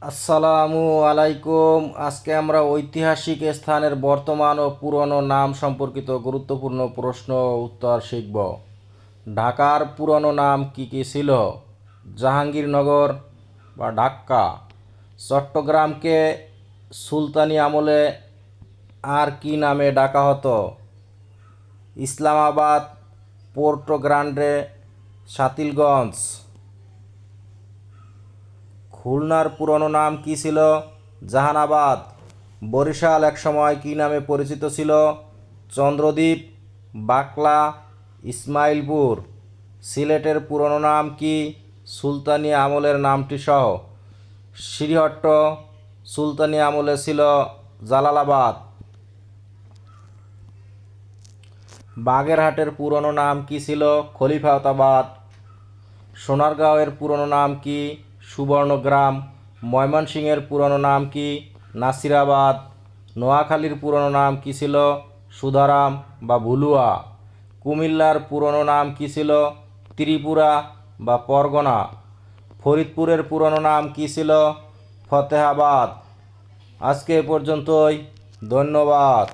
আসসালামু আলাইকুম। আজকে আমরা ঐতিহাসিক স্থানের বর্তমান ও পুরনো নাম সম্পর্কিত গুরুত্বপূর্ণ প্রশ্ন ও উত্তর শিখব। ঢাকার পুরনো নাম কি কি ছিল? জাহাঙ্গীরনগর বা ঢাক্কা। চট্টগ্রামকে সুলতানি আমলে আর কি নামে ডাকা হতো? ইসলামাবাদ, পোর্টো গ্রান্ডে, শাতিলগঞ্জ। খুলনার পুরনো নাম কি ছিল? জাহানাবাদ। বরিশাল একসময় কি নামে পরিচিত ছিল? চন্দ্রদ্বীপ, বাকলা, ইসমাইলপুর। সিলেটের পুরনো নাম কি? সুলতানি আমলের নামটি সহ। শ্রীহট্ট সুলতানি আমলে ছিল জালালাবাদ। বাগেরহাটের পুরনো নাম কি ছিল? খলিফাতাবাদ। সোনারগাঁওয়ের পুরনো নাম কি? সুবর্ণগ্রাম। ময়মনসিংহের পুরনো নাম কি? নাসিরাবাদ। নোয়াখালীর পুরনো নাম কি ছিল? সুধারাম বা ভুলুয়া। কুমিল্লার পুরনো নাম কি ছিল? ত্রিপুরা বা পরগনা। ফরিদপুরের পুরনো নাম কি ছিল? ফতেহাবাদ। আজকে এ পর্যন্তই। ধন্যবাদ।